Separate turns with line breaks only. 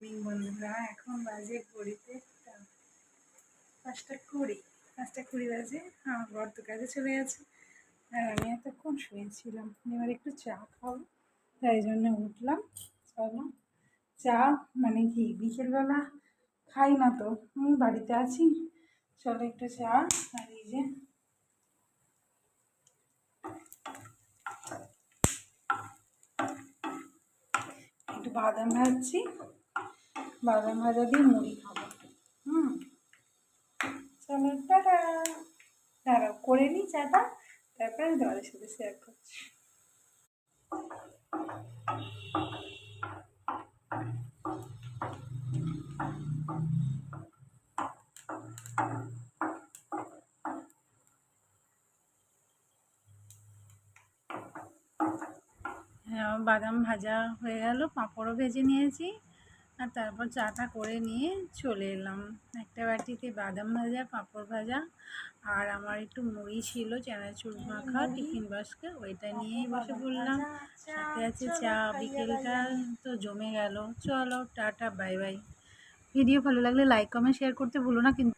বন্ধুরা, এখন বাজে ঘড়িতে 5টা 20, 5টা 20 বাজে। আমার বর তো কাজে চলে গেছে আর আমি এতক্ষণ শুয়েছিলাম। এবার একটু চা খাবো, তাই জন্য উঠলাম। চলো চা মানে কি বিকেলবেলা খাই না তো, আমি বাড়িতে আছি। চলো একটু চা। আর এই যে একটু বাদাম ভাজছি, বাদাম ভাজা দিয়ে মুড়ি খাবো। চলো টাটা। দাঁড়াও করে নিই চাটা, তারপরে আমি তোমাদের সাথে শেয়ার করছি। হ্যাঁ, বাদাম ভাজা হয়ে গেল, পাঁপড়ও ভেজে নিয়েছি, আর তারপর চাটা করে নিয়ে চলে এলাম। একটা বাটিতে বাদাম ভাজা, পাঁপড় ভাজা, আর আমার একটু মুড়ি ছিল চানাচুর মাখা টিফিন বাস্কে, ওইটা নিয়েই বসে পড়লাম। সাথে আছে চা। বিকেলটা তো জমে গেল। চলো টাটা, বাই বাই। ভিডিও ভালো লাগলে লাইক কমেন্ট শেয়ার করতে ভুলো না কিন্তু।